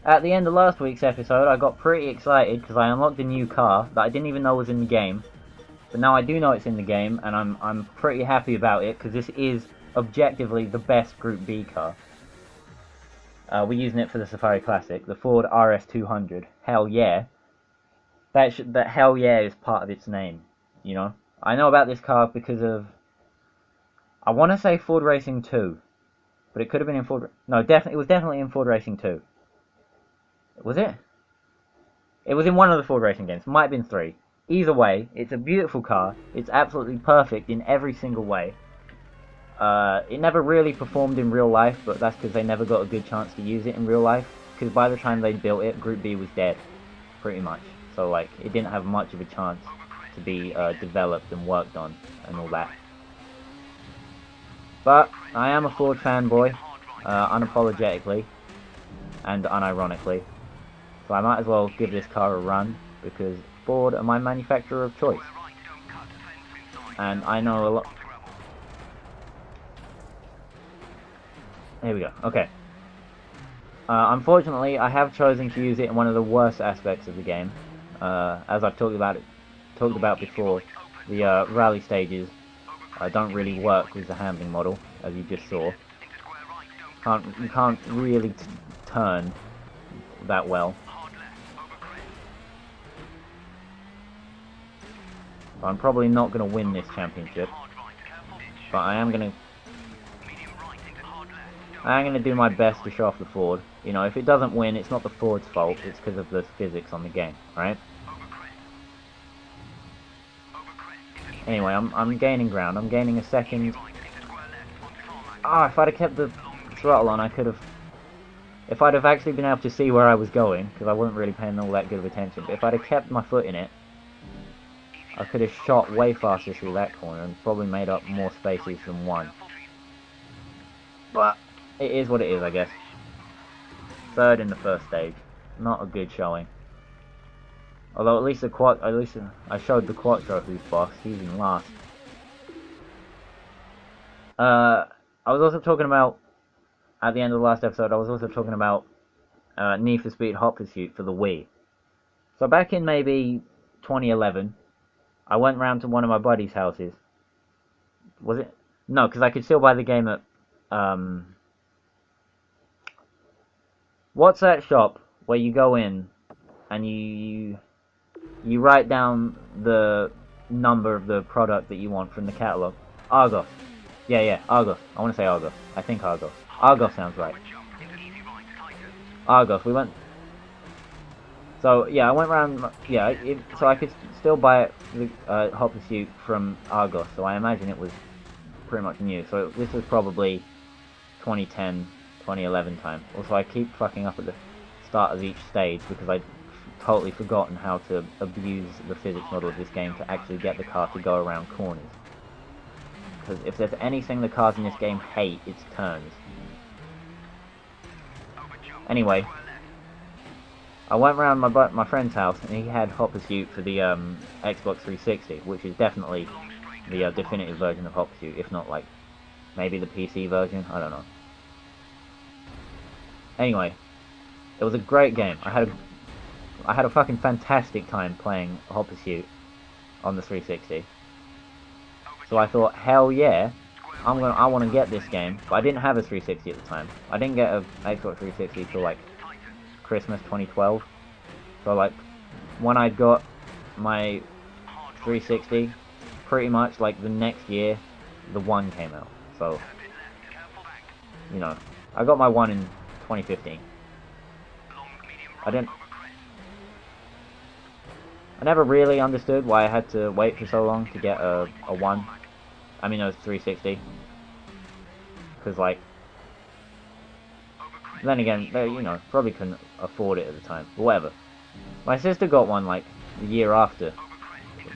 At the end of last week's episode, I got pretty excited because I unlocked a new car that I didn't even know was in the game. But now I do know it's in the game, and I'm pretty happy about it because this is objectively the best Group B car. We're using it for the Safari Classic, the Ford RS200. Hell yeah! That hell yeah is part of its name. You know, I know about this car because of, I want to say Ford Racing 2, but it could have been in Ford. No, it was definitely in Ford Racing 2. Was it? It was in one of the Ford Racing games. Might have been 3. Either way, it's a beautiful car. It's absolutely perfect in every single way. It never really performed in real life, but that's because they never got a good chance to use it in real life. Because by the time they built it, Group B was dead, pretty much. So like, it didn't have much of a chance to be developed and worked on and all that. But I am a Ford fanboy, unapologetically and unironically. So I might as well give this car a run because Ford are my manufacturer of choice. And I know a lot. Here we go. Okay. Unfortunately, I have chosen to use it in one of the worst aspects of the game. As I've talked about before, the rally stages don't really work with the handling model, as you just saw. You can't really turn that well. So I'm probably not going to win this championship, but I am going to do my best to show off the Ford. You know, if it doesn't win, it's not the Ford's fault, it's because of the physics on the game, right? Anyway, I'm gaining ground. I'm gaining a second. Ah, if I'd have kept the throttle on, I could have... If I'd have actually been able to see where I was going, because I wasn't really paying all that good of attention, but if I'd have kept my foot in it, I could have shot way faster through that corner and probably made up more spaces than one. But it is what it is, I guess. Third in the first stage. Not a good showing. Although at least I showed the Quattro who's boss. He's in last. I was also talking about, at the end of the last episode, I was also talking about Need for Speed Hot Pursuit for the Wii. So back in maybe 2011, I went round to one of my buddy's houses. Was it? No, because I could still buy the game at... what's that shop where you go in and you write down the number of the product that you want from the catalog? Argos. Yeah, Argos. I want to say Argos. I think Argos. Argos sounds right. Argos. We went... So, yeah, I went around... Yeah, so I could still buy the Hot Pursuit from Argos, so I imagine it was pretty much new. So this was probably 2010, 2011 time. Also, I keep fucking up at the start of each stage because I'd totally forgotten how to abuse the physics model of this game to actually get the car to go around corners. Because if there's anything the cars in this game hate, it's turns. Anyway, I went around my friend's house and he had Hot Pursuit for the Xbox 360, which is definitely the definitive version of Hot Pursuit, if not like maybe the PC version, I don't know. Anyway, it was a great game. I had a fucking fantastic time playing Hot Pursuit on the 360. So I thought, hell yeah, I want to get this game. But I didn't have a 360 at the time. I didn't get an Xbox 360 till like Christmas 2012. So like, when I got my 360, pretty much like the next year, the One came out. So, you know, I got my One in 2015. I never really understood why I had to wait for so long to get a One. I mean, it was 360. Because, like, then again, they, you know, probably couldn't afford it at the time. But whatever. My sister got one, like, the year after.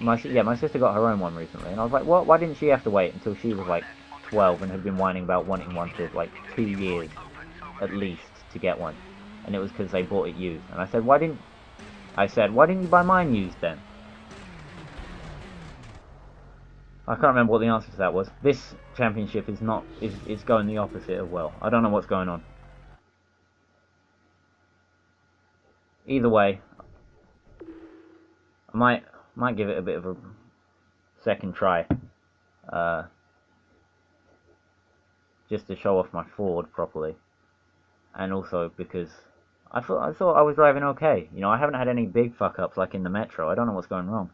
My sister got her own one recently. And I was like, what? Why didn't she have to wait until she was, like, 12 and had been whining about wanting one for, like, 2 years, at least, to get one? And it was because they bought it used. And I said, why didn't you buy mine used then? I can't remember what the answer to that was. This championship is going the opposite of well. I don't know what's going on. Either way, I might give it a bit of a second try, just to show off my Ford properly, and also because I thought I was driving okay. You know, I haven't had any big fuck ups like in the Metro. I don't know what's going wrong.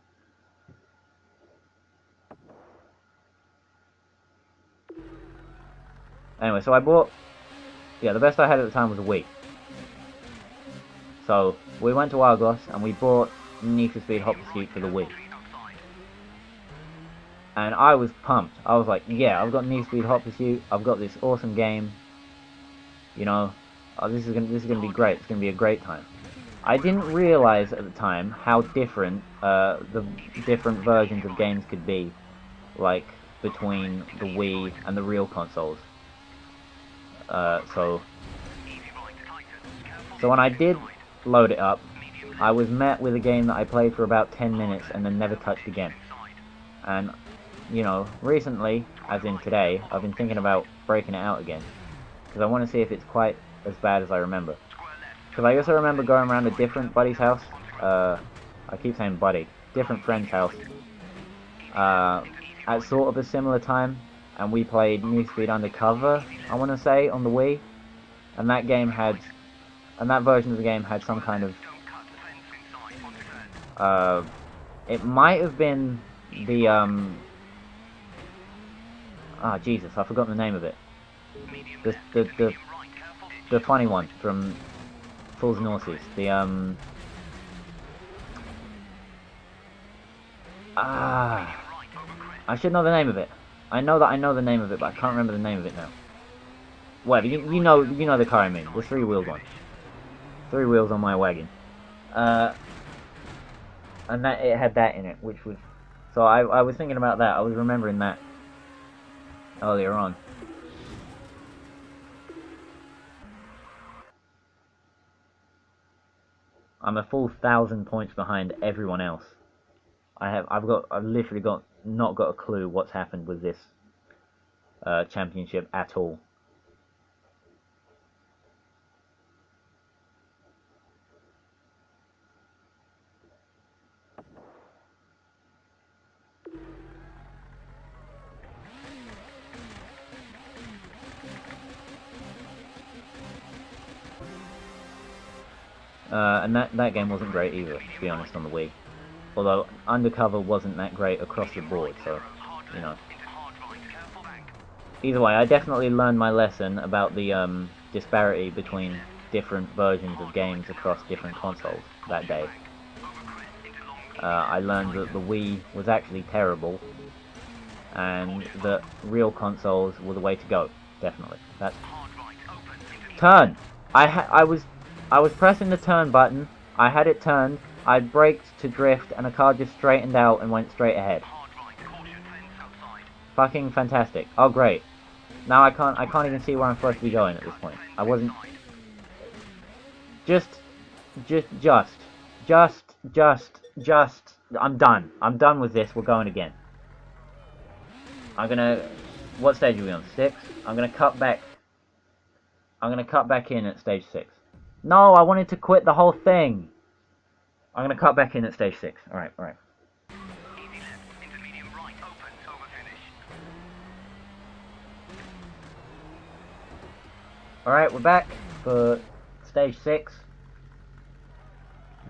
Anyway, so I bought, the best I had at the time was a Wii. So we went to Argos and we bought Need for Speed Hot Pursuit for the Wii. And I was pumped. I was like, yeah, I've got Need for Speed Hot Pursuit. I've got this awesome game. You know, this is gonna be great. It's gonna be a great time. I didn't realize at the time how different the different versions of games could be, like between the Wii and the real consoles. So when I did load it up, I was met with a game that I played for about 10 minutes and then never touched again. And, you know, recently, as in today, I've been thinking about breaking it out again, because I want to see if it's quite as bad as I remember. Because I also remember going around a different buddy's house, I keep saying buddy, different friend's house, at sort of a similar time, and we played Need for Speed Undercover, I want to say, on the Wii, and that version of the game had some kind of, it might have been the, Jesus, I've forgotten the name of it. The funny one from Fools and Horses. I should know the name of it. I know that I know the name of it, but I can't remember the name of it now. Whatever, you know the car I mean. The three-wheeled one. 3 wheels on my wagon. And that it had that in it, which was... So I was thinking about that. I was remembering that earlier on. I'm a full 1,000 points behind everyone else. I've literally not got a clue what's happened with this championship at all. And that game wasn't great either, to be honest, on the Wii. Although Undercover wasn't that great across the board, so, you know. Either way, I definitely learned my lesson about the disparity between different versions of games across different consoles that day. I learned that the Wii was actually terrible, and that real consoles were the way to go, definitely. That's... Turn! I was pressing the turn button, I had it turned, I braked to drift, and a car just straightened out and went straight ahead. Fucking fantastic. Oh great. Now I can't even see where I'm supposed to be going at this point. I wasn't... Just... I'm done. I'm done with this, we're going again. I'm gonna... What stage are we on? 6? I'm gonna cut back in at stage 6. No, I wanted to quit the whole thing. I'm gonna cut back in at stage 6. Alright. Alright, we're back for stage 6.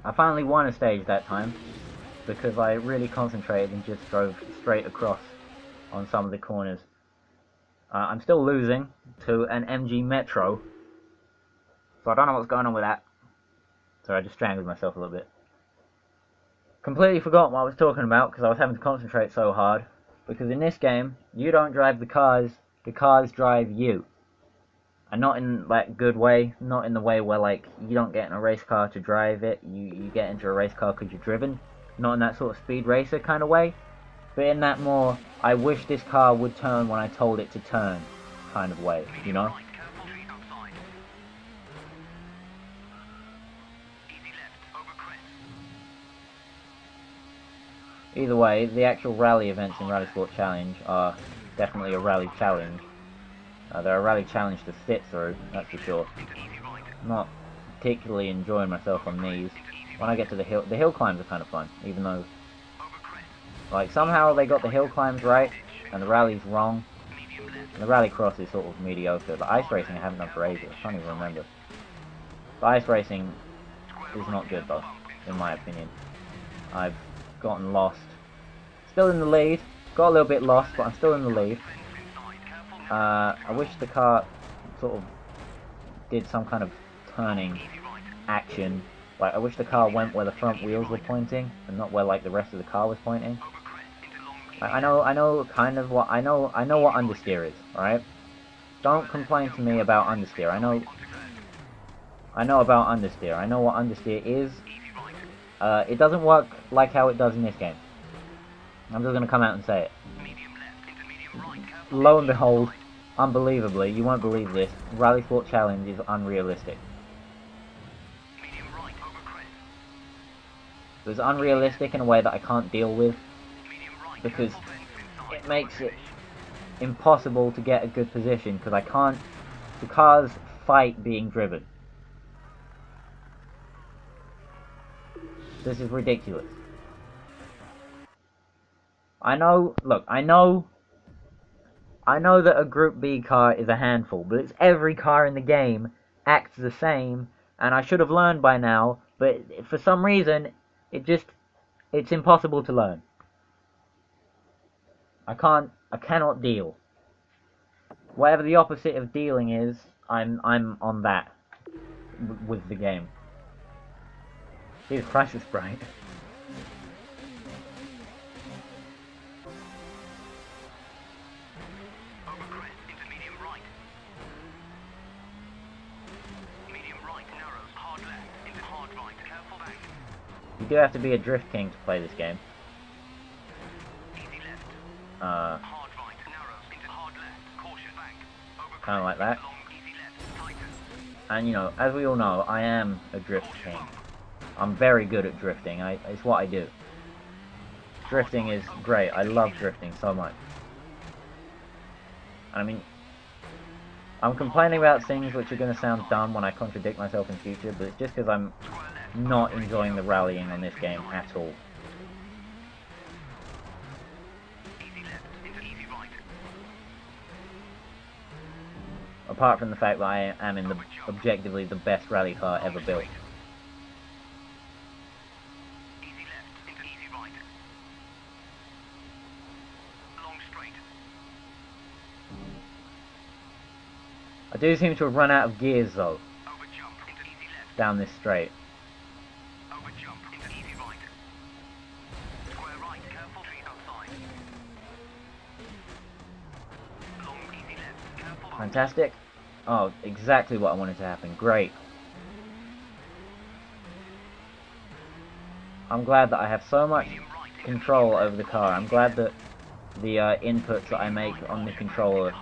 I finally won a stage that time, because I really concentrated and just drove straight across on some of the corners. I'm still losing to an MG Metro, so I don't know what's going on with that. So I just strangled myself a little bit. Completely forgot what I was talking about because I was having to concentrate so hard. Because in this game, you don't drive the cars drive you. And not in that good way, not in the way where like you don't get in a race car to drive it, you get into a race car because you're driven. Not in that sort of speed racer kind of way. But in that more, I wish this car would turn when I told it to turn kind of way, you know? Either way, the actual rally events in Rallisport Challenge are definitely a rally challenge. They're a rally challenge to sit through, that's for sure. Not particularly enjoying myself on these. When I get to the hill climbs are kind of fun, even though, like, somehow they got the hill climbs right, and the rally's wrong. And the rally cross is sort of mediocre. The ice racing I haven't done for ages, I can't even remember. The ice racing is not good though, in my opinion. I've gotten lost. Still in the lead, got a little bit lost, but I'm still in the lead. I wish the car sort of did some kind of turning action. Like, I wish the car went where the front wheels were pointing, and not where, like, the rest of the car was pointing. I know kind of what, I know what understeer is, alright? Don't complain to me about understeer. I know about understeer. I know what understeer is. It doesn't work like how it does in this game. I'm just gonna come out and say it. Lo and behold, unbelievably, you won't believe this, Rallisport Challenge is unrealistic. It's unrealistic in a way that I can't deal with, because it makes it impossible to get a good position, because I can't, the cars fight being driven. This is ridiculous. I know, look, I know that a Group B car is a handful, but it's every car in the game acts the same, and I should have learned by now, but for some reason, it's impossible to learn. I cannot deal. Whatever the opposite of dealing is, I'm on that with the game. Jesus Christ, it's bright. You do have to be a drift king to play this game. Kind of like that. And, you know, as we all know, I am a drift king. I'm very good at drifting. It's what I do. Drifting is great. I love drifting so much. I mean, I'm complaining about things which are going to sound dumb when I contradict myself in future, but it's just because I'm not enjoying the rallying on this game at all. Apart from the fact that I am in objectively the best rally car ever built. I do seem to have run out of gears though, down this straight. Fantastic. Oh, exactly what I wanted to happen. Great. I'm glad that I have so much control over the car. I'm glad that the inputs that I make on the controller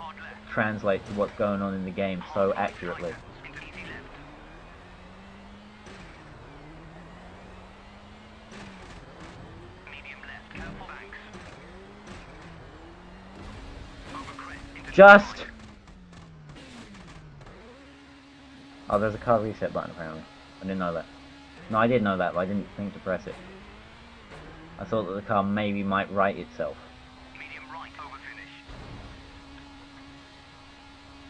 translate to what's going on in the game so accurately. Just... Oh, there's a car reset button apparently. I didn't know that. No, I did know that, but I didn't think to press it. I thought that the car maybe might right itself.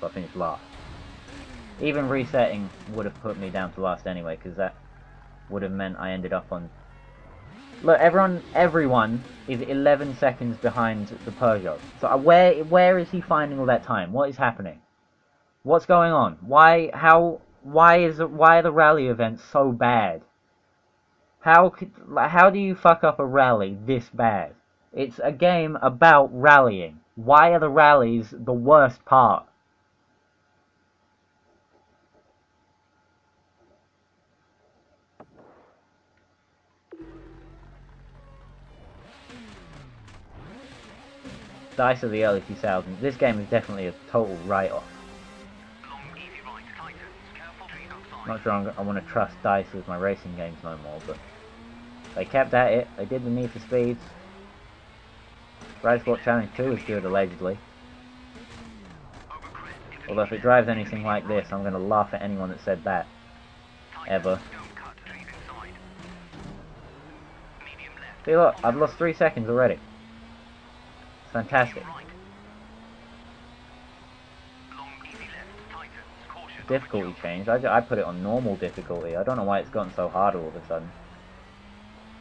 So I finished last. Even resetting would have put me down to last anyway, because that would have meant I ended up on... Look, everyone is 11 seconds behind the Peugeot. So where is he finding all that time? What is happening? What's going on? Why are the rally events so bad? How do you fuck up a rally this bad? It's a game about rallying. Why are the rallies the worst part? DICE of the early 2000s. This game is definitely a total write-off. Not sure I want to trust DICE with my racing games no more, but they kept at it. They did the Need for Speeds. Rallisport Challenge 2 is good, allegedly. Although if it drives anything like this, I'm going to laugh at anyone that said that. ever. See, look, I've lost 3 seconds already. It's fantastic. Difficulty change. I put it on normal difficulty. I don't know why it's gotten so hard all of a sudden.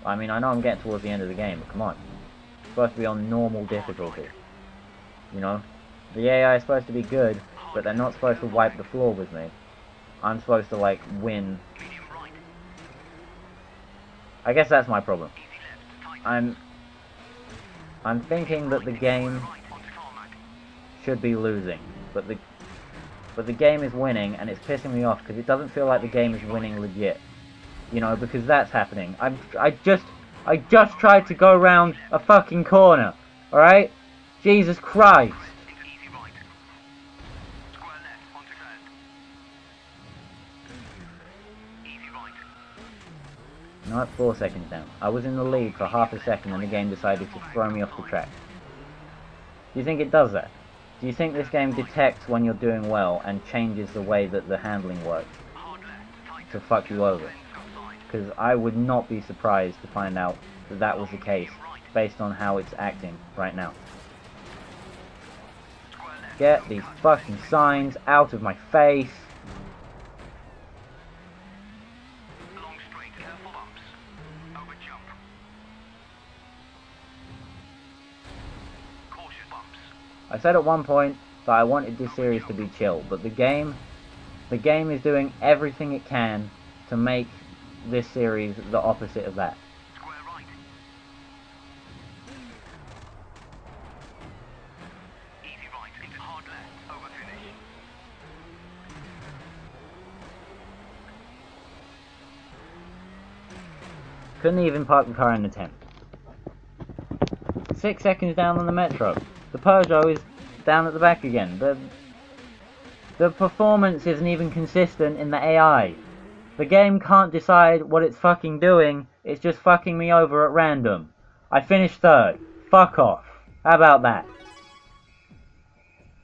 I mean, I know I'm getting towards the end of the game, but come on. It's supposed to be on normal difficulty. You know? The AI is supposed to be good, but they're not supposed to wipe the floor with me. I'm supposed to, like, win. I guess that's my problem. I'm thinking that the game should be losing, but the game is winning, and it's pissing me off because it doesn't feel like the game is winning legit. You know, because that's happening. I just tried to go around a fucking corner. All right? Jesus Christ. Nope, 4 seconds down. I was in the lead for half a second and the game decided to throw me off the track. Do you think it does that? Do you think this game detects when you're doing well and changes the way that the handling works to fuck you over? Because I would not be surprised to find out that that was the case based on how it's acting right now. Get these fucking signs out of my face. I said at one point that I wanted this series to be chill, but the game is doing everything it can to make this series the opposite of that. Couldn't even park the car in the tent. 6 seconds down on the Metro. The Peugeot is down at the back again. The performance isn't even consistent in the AI. The game can't decide what it's fucking doing. It's just fucking me over at random. I finished third. Fuck off. How about that?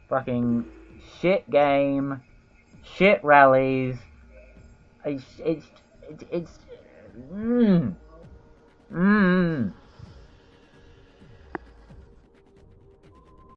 Fucking shit game. Shit rallies. It's